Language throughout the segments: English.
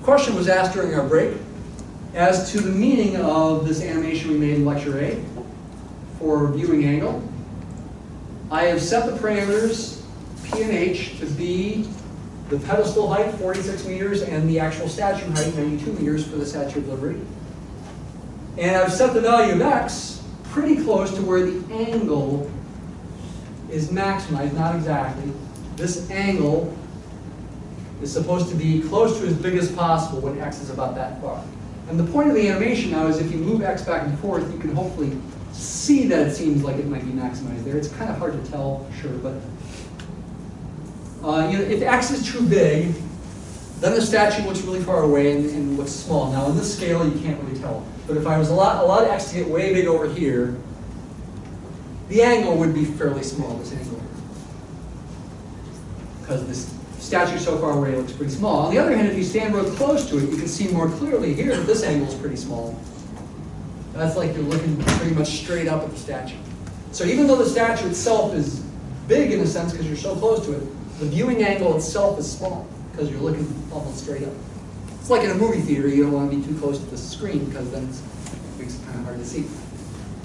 question was asked during our break as to the meaning of this animation we made in Lecture A for viewing angle. I have set the parameters P and H to be the pedestal height, 46 meters, and the actual statue height, 92 meters for the Statue of Liberty. And I've set the value of x pretty close to where the angle is maximized, not exactly. This angle is supposed to be close to as big as possible when x is about that far. And the point of the animation now is if you move x back and forth, you can hopefully see that it seems like it might be maximized there. It's kind of hard to tell, sure, but if x is too big, then the statue looks really far away and looks small. Now in this scale, you can't really tell. But if I was allowed x to get way big over here, the angle would be fairly small, this angle. Because this statue is so far away, it looks pretty small. On the other hand, if you stand real close to it, you can see more clearly here that this angle is pretty small. That's like you're looking pretty much straight up at the statue. So even though the statue itself is big in a sense because you're so close to it, the viewing angle itself is small because you're looking almost straight up. It's like in a movie theater, you don't want to be too close to the screen because then it makes it kind of hard to see.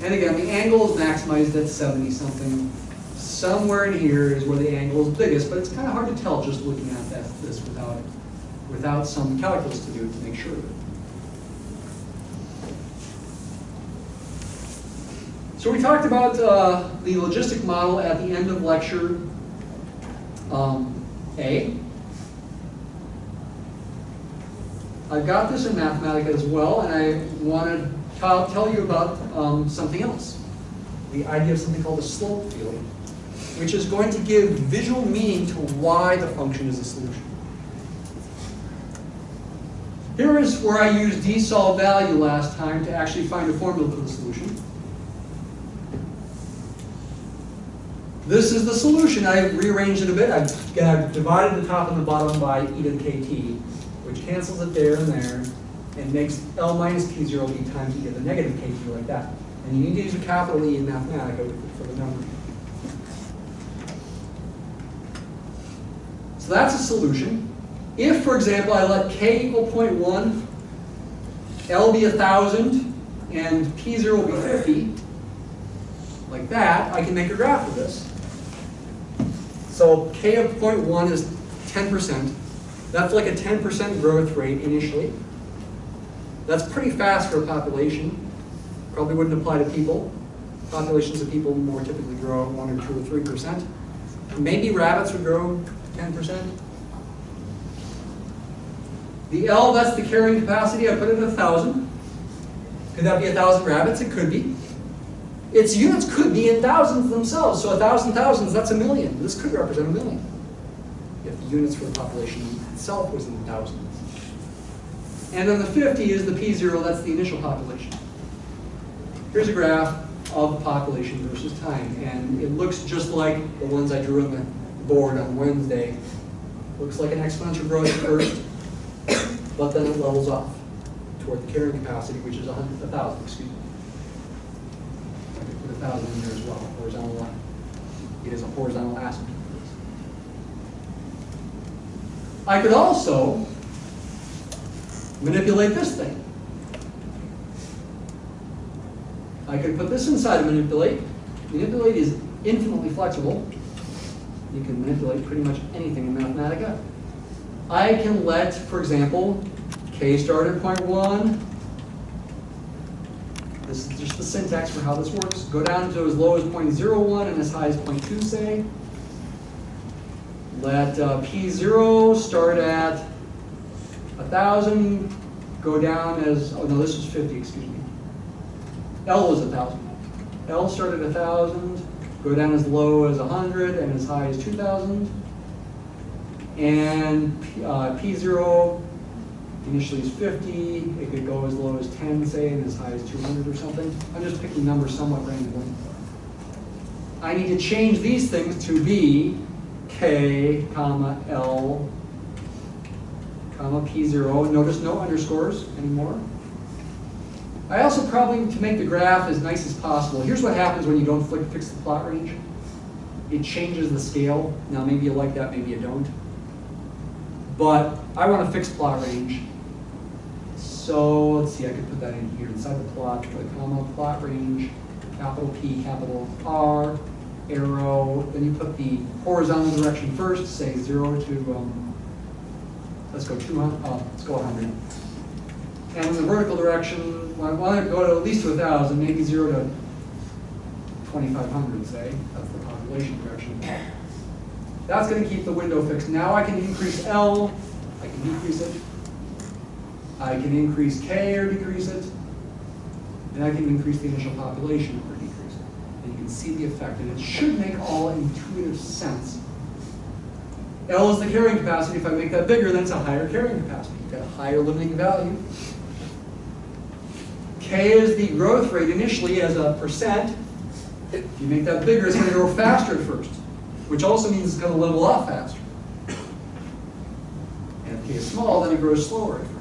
And again, the angle is maximized at 70 something. Somewhere in here is where the angle is biggest, but it's kind of hard to tell just looking at this without some calculus to do to make sure of it. So we talked about the logistic model at the end of lecture A. I've got this in Mathematica as well, and I want to tell you about something else. The idea of something called a slope field, which is going to give visual meaning to why the function is a solution. Here is where I used dsolve value last time to actually find a formula for the solution. This is the solution. I rearranged it a bit. I've divided the top and the bottom by e to the kt, which cancels it there and there, and makes L minus P0 be times e to the negative kt like that. And you need to use a capital E in Mathematica for the number. So that's a solution. If, for example, I let k equal 0.1, L be 1,000, and P0 be 50, like that, I can make a graph of this. So k of 0.1 is 10%. That's like a 10% growth rate initially. That's pretty fast for a population. Probably wouldn't apply to people. Populations of people more typically grow 1 or 2 or 3%. Maybe rabbits would grow 10%. The L, that's the carrying capacity. I put it at 1,000. Could that be 1,000 rabbits? It could be. Its units could be in thousands themselves. So 1,000 thousands, that's a million. This could represent a million if the units for the population itself was in thousands. And then the 50 is the P0, that's the initial population. Here's a graph of the population versus time. And it looks just like the ones I drew on the board on Wednesday. Looks like an exponential growth at first, but then it levels off toward the carrying capacity, which is 1,000, excuse me. I could put 1,000 in there as well, horizontal line. It is a horizontal asymptote. I could also manipulate this thing. I could put this inside of manipulate. Manipulate is infinitely flexible. You can manipulate pretty much anything in Mathematica. I can let, for example, k start at 0.1. This is just the syntax for how this works. Go down to as low as 0.01 and as high as 0.2, say. Let P0 start at 1,000, go down as, oh no, this was 50, excuse me. L was 1,000. L start at 1,000, go down as low as 100 and as high as 2,000. And P0 initially is 50. It could go as low as 10, say, and as high as 200 or something. I'm just picking numbers somewhat randomly. I need to change these things to be K, comma, L, comma, P0. Notice no underscores anymore. I also probably, to make the graph as nice as possible, here's what happens when you don't fix the plot range. It changes the scale. Now maybe you like that, maybe you don't. But I want a fixed plot range. So let's see, I could put that in here inside the plot, put a comma, plot range, capital P, capital R, arrow. Then you put the horizontal direction first, say 0 to, let's go 200, let's go 100. And in the vertical direction, well, I want to go to at least to 1,000, maybe 0 to 2,500, say. That's the population direction. That's going to keep the window fixed. Now I can increase L, I can decrease it. I can increase K or decrease it. And I can increase the initial population or decrease it. And you can see the effect. And it should make all intuitive sense. L is the carrying capacity. If I make that bigger, then it's a higher carrying capacity. You've got a higher limiting value. K is the growth rate initially as a percent. If you make that bigger, it's going to grow faster at first, which also means it's going to level off faster. And if K is small, then it grows slower at first.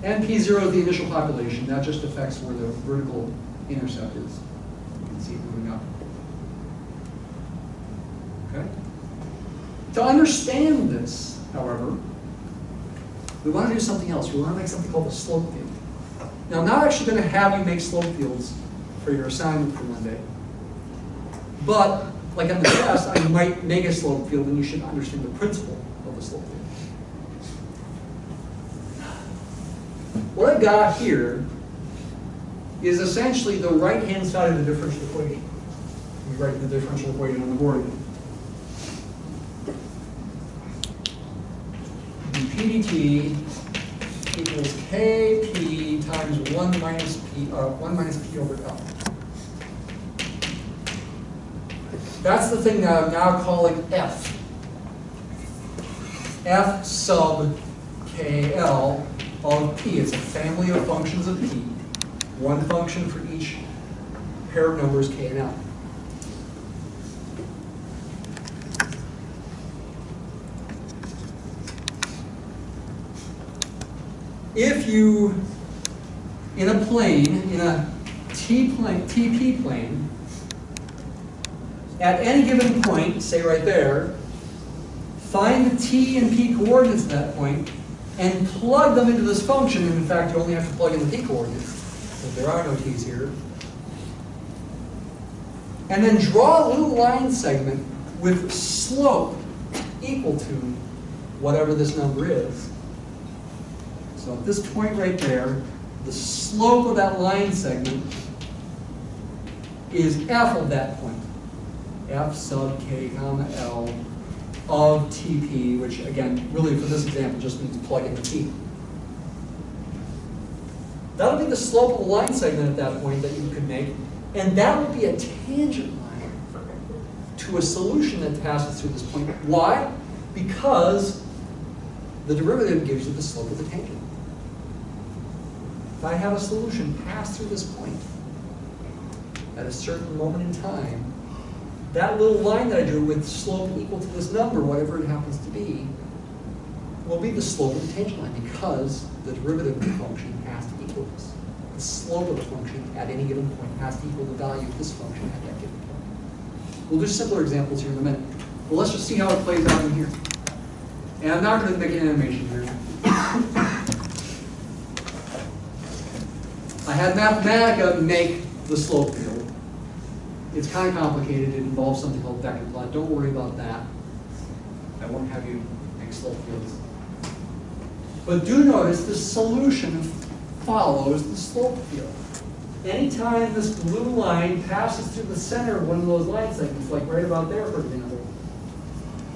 And P0 is the initial population. That just affects where the vertical intercept is. You can see it moving up. Okay? To understand this, however, we want to do something else. We want to make something called a slope field. Now, I'm not actually going to have you make slope fields for your assignment for one day. But, like on the test, I might make a slope field, and you should understand the principle of the slope field. What I've got here is essentially the right-hand side of the differential equation. We write the differential equation on the board again. dPdt equals Kp times 1 minus P over L. That's the thing that I'm now calling F. F sub KL of P. It's a family of functions of P. One function for each pair of numbers K and L. If you, in a plane, in a TP plane, at any given point, say right there, find the T and P coordinates at that point, and plug them into this function. And in fact, you only have to plug in the P coordinates, because there are no T's here. And then draw a little line segment with slope equal to whatever this number is. So at this point right there, the slope of that line segment is f of that point. F sub k comma L of TP, which again, really for this example, just means plug in the T. That'll be the slope of the line segment at that point that you could make, and that will be a tangent line to a solution that passes through this point. Why? Because the derivative gives you the slope of the tangent. If I have a solution pass through this point at a certain moment in time, that little line that I drew with slope equal to this number, whatever it happens to be, will be the slope of the tangent line because the derivative of the function has to equal this. The slope of the function at any given point has to equal the value of this function at that given point. We'll do simpler examples here in a minute. But let's just see how it plays out in here. And I'm not going to make an animation here. I had Mathematica make the slope field. It's kind of complicated. It involves something called vector plot. Don't worry about that. I won't have you make slope fields. But do notice the solution follows the slope field. Anytime this blue line passes through the center of one of those line segments, like right about there, for example,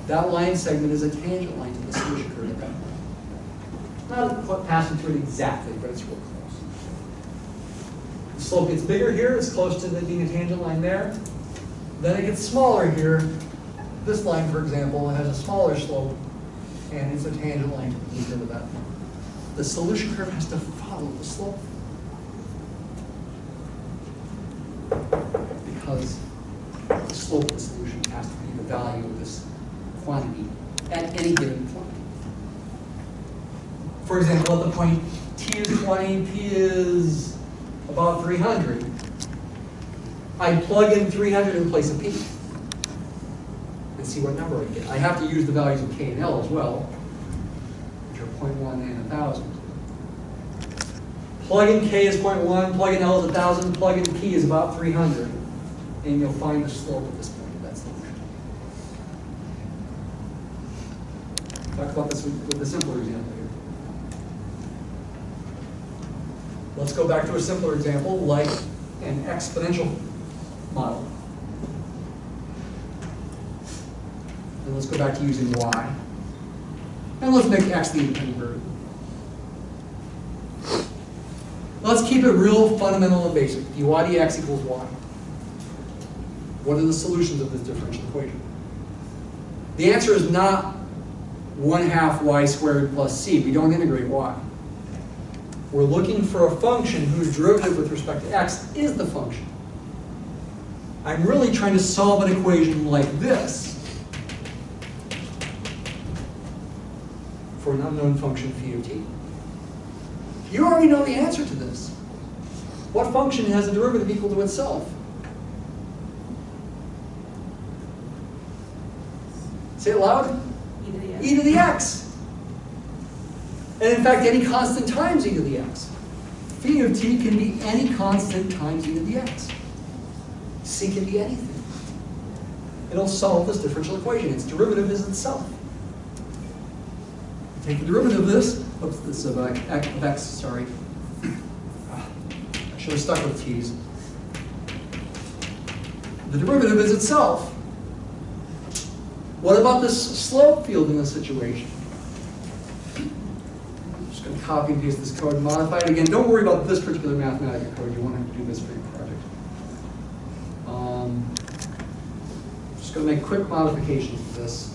that line segment is a tangent line to the solution curve at that point. Not passing through it exactly, but it's real close. The slope gets bigger here, it's close to being a tangent line there. Then it gets smaller here. This line, for example, has a smaller slope, and it's a tangent line to the blue curve at that point. The solution curve has to follow the slope. Because the slope of the solution has to be the value of this quantity at any given point. For example, at the point t is 20, p is about 300, I plug in 300 in place of p and see what number I get. I have to use the values of k and l as well, which are 0.1 and 1,000. Plug in k is 0.1, plug in L is 1,000, plug in p is about 300, and you'll find the slope at this point of that solution. Talk about this with a simpler example here. Let's go back to a simpler example, like an exponential model. And let's go back to using y. And let's make x the independent variable. Let's keep it real fundamental and basic. dy dx equals y. What are the solutions of this differential equation? The answer is not 1/2 y squared plus c. We don't integrate y. We're looking for a function whose derivative with respect to x is the function. I'm really trying to solve an equation like this for an unknown function phi of t. You already know the answer to this. What function has a derivative equal to itself? Say it loud. E to the x. And in fact, any constant times e to the x. Phi of t can be any constant times e to the x. C can be anything. It'll solve this differential equation. Its derivative is itself. Take the derivative of this. Oops, this is of x, sorry. I should have stuck with t's. The derivative is itself. What about this slope field in this situation? I'm just going to copy and paste this code and modify it again. Don't worry about this particular Mathematica code. You won't have to do this for your project. Just going to make quick modifications to this.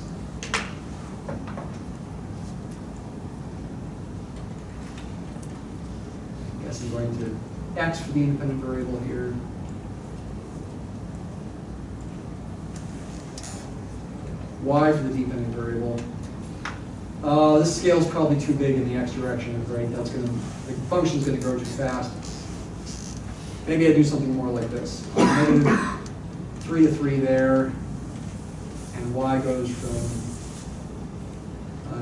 I'm going to x for the independent variable here. Y for the dependent variable. This scale is probably too big in the x direction, right? That's going to, the function's going to grow too fast. Maybe I do something more like this. Negative 3 to 3 there, and y goes from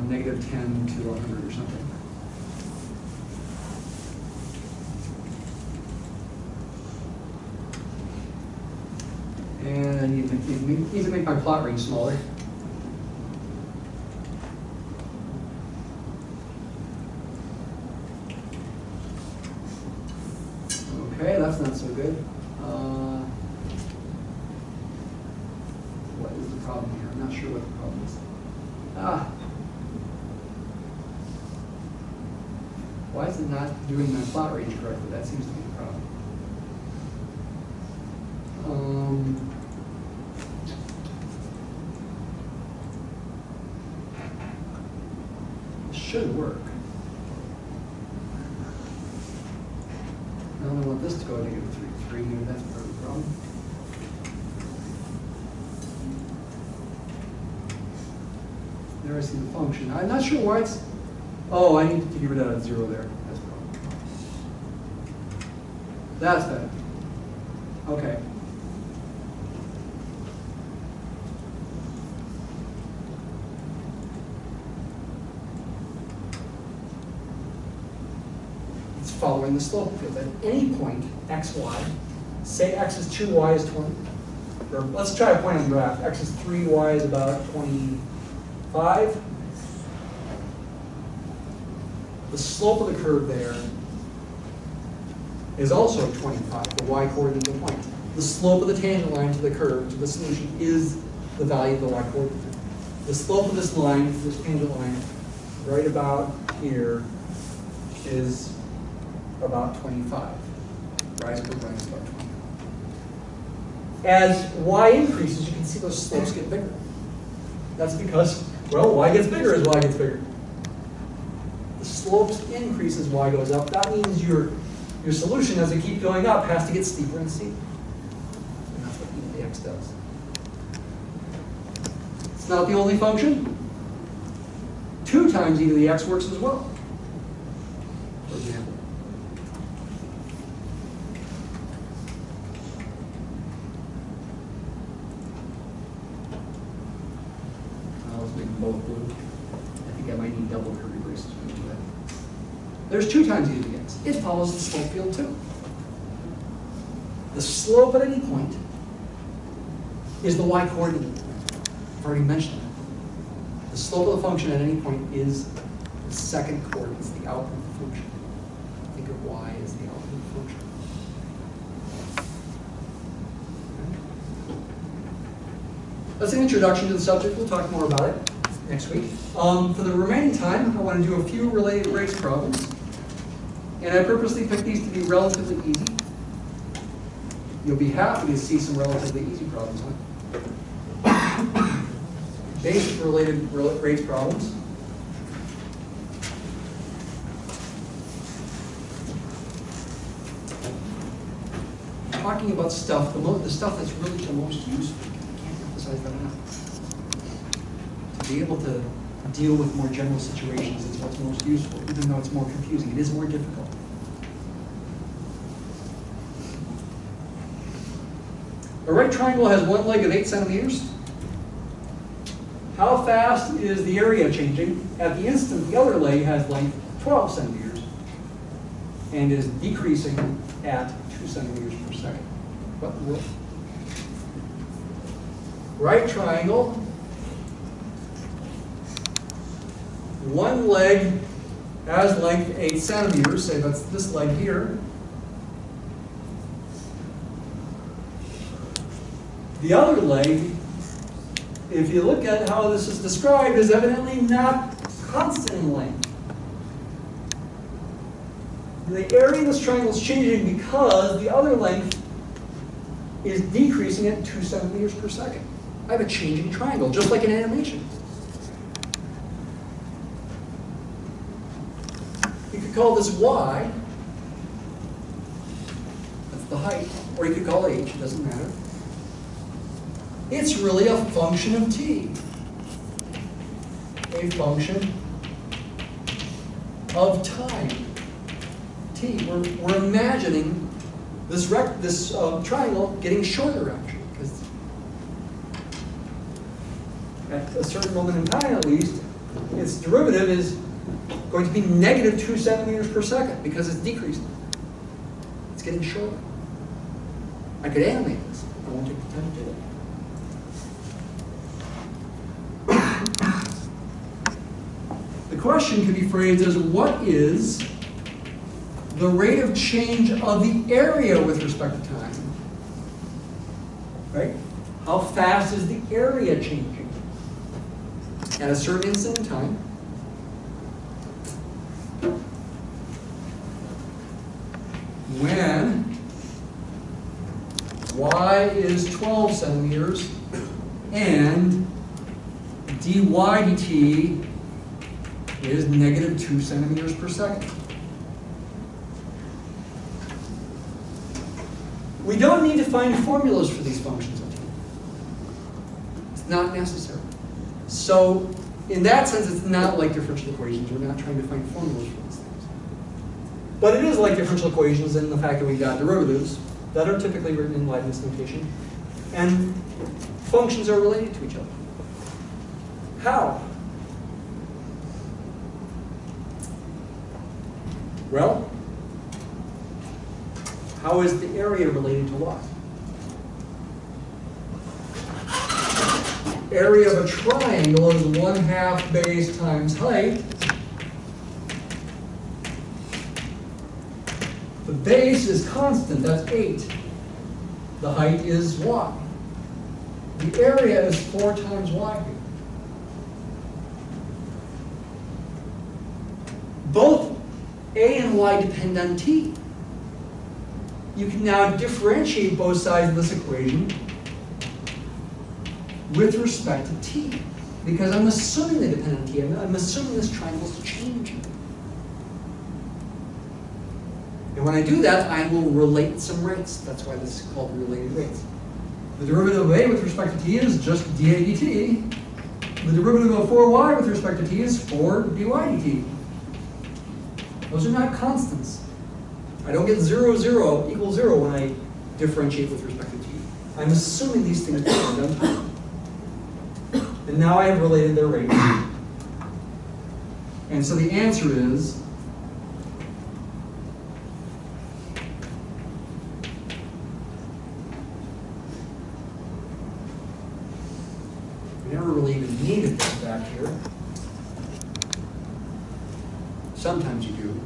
negative 10 to 100 or something. And I need to make my plot range smaller. Okay, that's not so good. What is the problem here? I'm not sure what the problem is. Why is it not doing my plot range correctly? That seems to be the problem. Should work. I only want this to go negative 3 to 3, that's part of the problem. There I see the function. I'm not sure why it's, oh, I need to get rid of that 0 there. That's the problem. That's better. Okay. Following the slope field. At any point, x, y, say x is 2, y is 20. Or let's try a point on the graph. X is 3, y is about 25. The slope of the curve there is also 25, the y coordinate of the point. The slope of the tangent line to the curve, to the solution, is the value of the y coordinate. The slope of this line, this tangent line, right about here, is about 25. Rise per line is about 25. As y increases, you can see those slopes get bigger. That's because, well, y gets bigger as y gets bigger. The slopes increase as y goes up. That means your solution, as it keeps going up, has to get steeper and steeper. And that's what e to the x does. It's not the only function. 2 times e to the x works as well, for example. Both blue. I think I might need double curly braces. There's 2 times e to the x. It follows the slope field too. The slope at any point is the y-coordinate. I've already mentioned that. The slope of the function at any point is the second coordinate, it's the output function. Think of y as the output function. That's an introduction to the subject. We'll talk more about it next week. For the remaining time, I want to do a few related rates problems. And I purposely picked these to be relatively easy. You'll be happy to see some relatively easy problems, huh? Basic related rates problems. Talking about stuff, the stuff that's really the most useful. I can't emphasize that enough. To be able to deal with more general situations is what's most useful, even though it's more confusing. It is more difficult. A right triangle has one leg of 8 centimeters. How fast is the area changing? At the instant, the other leg has length 12 centimeters and is decreasing at 2 centimeters per second. What will? Right triangle. One leg has length 8 centimeters. Say that's this leg here. The other leg, if you look at how this is described, is evidently not constant in length. The area of this triangle is changing because the other length is decreasing at 2 centimeters per second. I have a changing triangle, just like in animation. You could call this y. That's the height. Or you could call it h, it doesn't matter. It's really a function of t. A function of time. T. We're imagining this triangle getting shorter, actually, because at a certain moment in time, at least, its derivative is going to be negative 2 centimeters per second because it's decreasing. It's getting shorter. I could animate this. I won't take the time to do it. The question can be phrased as, what is the rate of change of the area with respect to time? Right? How fast is the area changing at a certain instant in time? When y is 12 centimeters and dy dt is negative 2 centimeters per second. We don't need to find formulas for these functions of t. It's not necessary. So in that sense, it's not like differential equations. We're not trying to find formulas for these things. But it is like differential equations in the fact that we've got derivatives that are typically written in Leibniz notation, and functions are related to each other. How? Well, how is the area related to what? Area of a triangle is 1/2 base times height. The base is constant, that's 8. The height is y. The area is 4 times y here. Both a and y depend on t. You can now differentiate both sides of this equation with respect to t, because I'm assuming they depend on t. I'm assuming this triangle is changing. And when I do that, I will relate some rates. That's why this is called related rates. The derivative of a with respect to t is just dA dt. The derivative of 4y with respect to t is 4 dy dt. Those are not constants. I don't get 0, 0 equals 0 when I differentiate with respect to t. I'm assuming these things depend on time. And now I have related their rates. And so the answer is Sometimes you do.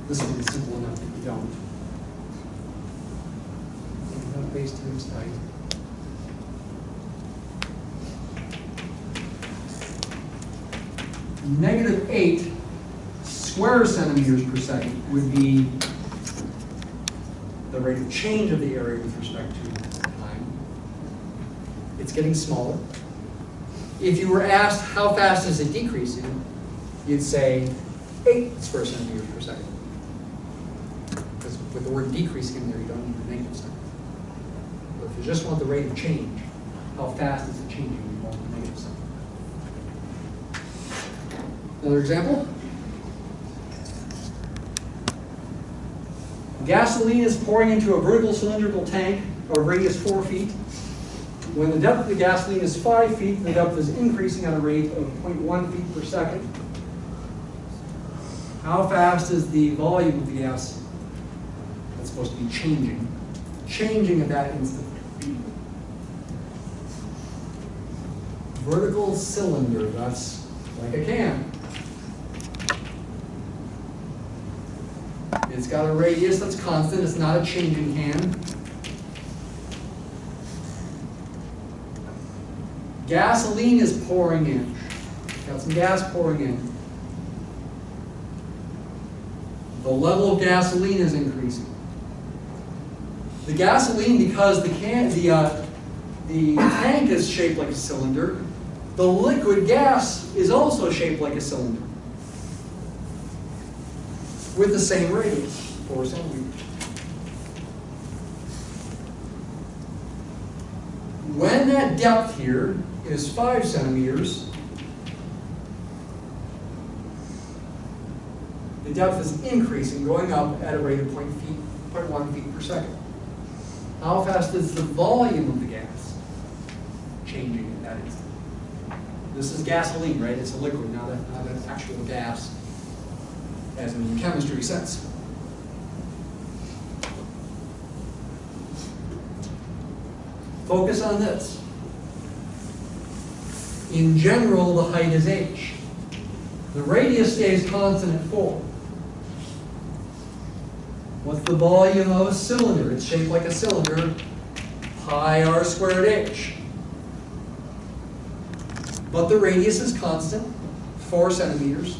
This one is simple enough that you don't. Base times height. -8 square centimeters per second would be the rate of change of the area with respect to time. It's getting smaller. If you were asked how fast is it decreasing, you'd say 8 square centimeters per second. Because with the word decreasing in there, you don't need the negative sign. But if you just want the rate of change, how fast is it changing, you want the negative sign. Another example. Gasoline is pouring into a vertical cylindrical tank of radius 4 feet. When the depth of the gasoline is 5 feet, the depth is increasing at a rate of 0.1 feet per second. How fast is the volume of the gas that's supposed to be changing? Changing at that instant. Vertical cylinder, that's like a can. It's got a radius that's constant, it's not a changing can. Gasoline is pouring in. Got some gas pouring in. The level of gasoline is increasing. The gasoline, because the tank is shaped like a cylinder, the liquid gas is also shaped like a cylinder with the same radius, 4 centimeters. When that depth here is 5 centimeters, the depth is increasing, going up at a rate of 0.1 feet per second. How fast is the volume of the gas changing at that instant? This is gasoline, right? It's a liquid, not an actual gas, as in the chemistry sense. Focus on this. In general, the height is h. The radius stays constant at 4. What's the volume of a cylinder? It's shaped like a cylinder, pi r squared h. But the radius is constant, 4 centimeters.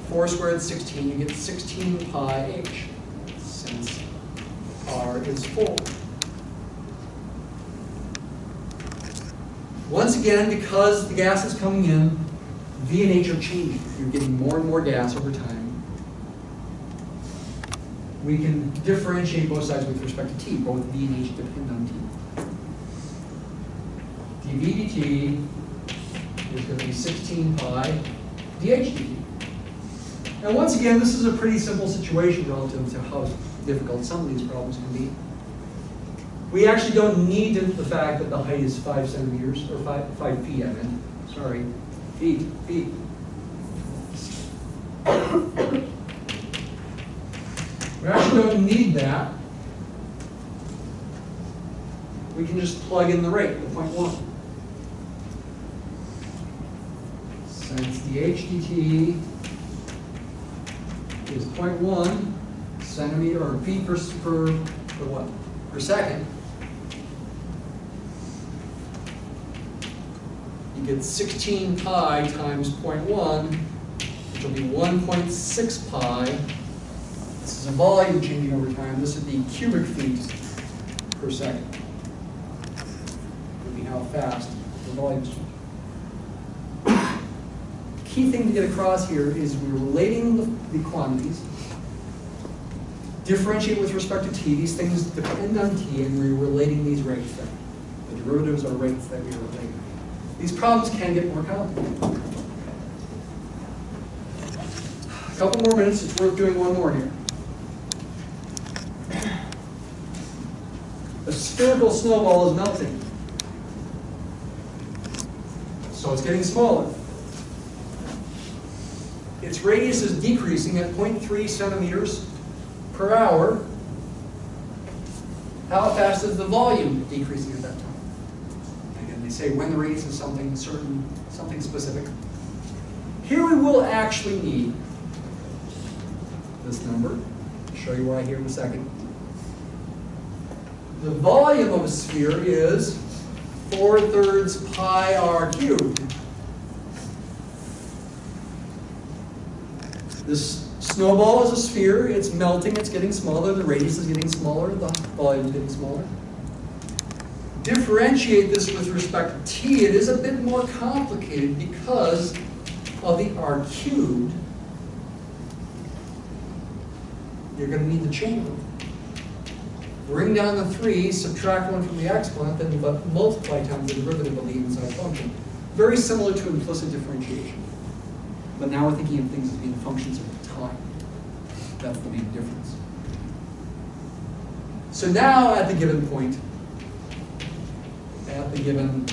4 squared, 16. You get 16 pi h, since r is 4. Once again, because the gas is coming in, V and H are changing. You're getting more and more gas over time. We can differentiate both sides with respect to t. Both V and H depend on t. dV dt is going to be 16 pi dH dt. And once again, this is a pretty simple situation relative to how difficult some of these problems can be. We actually don't need the fact that the height is 5 centimeters, or 5 feet, I meant. Sorry, feet. We actually don't need that. We can just plug in the rate, the 0.1. Since the dt is 0.1 centimeter or feet per second, you get 16 pi times 0.1, which will be 1.6 pi. This is a volume changing over time. This would be cubic feet per second. Would be how fast the volume is changing. Key thing to get across here is we're relating the quantities. Differentiate with respect to t. These things depend on t, and we're relating these rates. The derivatives are rates that we are relating. These problems can get more complicated. A couple more minutes. It's worth doing one more here. A spherical snowball is melting. So it's getting smaller. Its radius is decreasing at 0.3 centimeters per hour. How fast is the volume decreasing at that time? Again, they say when the radius is something certain, something specific. Here we will actually need this number. I'll show you why here in a second. The volume of a sphere is 4/3 pi r cubed. This snowball is a sphere. It's melting. It's getting smaller. The radius is getting smaller. The volume is getting smaller. Differentiate this with respect to t. It is a bit more complicated because of the r cubed. You're going to need the chain rule. Bring down the 3, subtract 1 from the exponent, then multiply times the derivative of the inside function. Very similar to implicit differentiation. But now we're thinking of things as being functions of time. That's the main difference. So now at the given point, at the given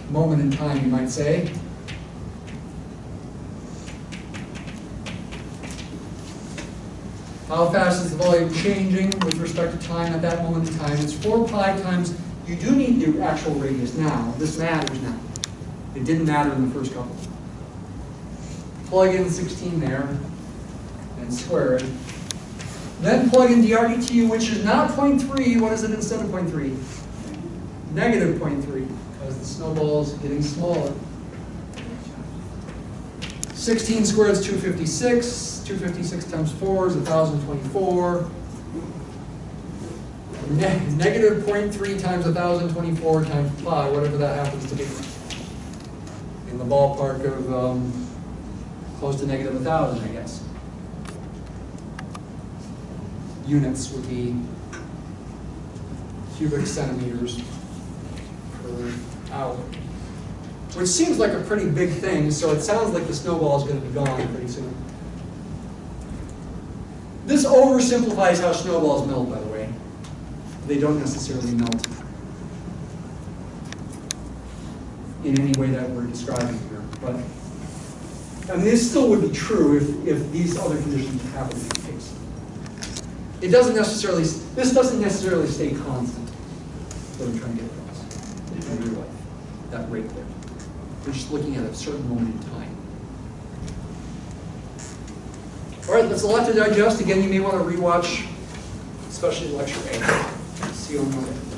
moment in time, you might say, how fast is the volume changing with respect to time at that moment in time? It's 4 pi times, you do need the actual radius now. This matters now. It didn't matter in the first couple. Plug in 16 there and square it. Then plug in dr dt, which is not 0.3. What is it instead of 0.3? Negative 0.3, because the snowball is getting smaller. 16 squared is 256. 256 times 4 is 1,024. Negative 0.3 times 1,024 times pi, whatever that happens to be. In the ballpark of close to negative 1,000, I guess. Units would be cubic centimeters per hour. Which seems like a pretty big thing, so it sounds like the snowball is going to be gone pretty soon. This oversimplifies how snowballs melt, by the way. They don't necessarily melt in any way that we're describing here. But I mean, this still would be true if these other conditions happen to be the case. It doesn't necessarily, this doesn't necessarily stay constant. That's what I'm trying to get across in real life, that rate there. We're just looking at a certain moment in time. All right, that's a lot to digest. Again, you may want to rewatch, especially lecture 8. See you on Monday.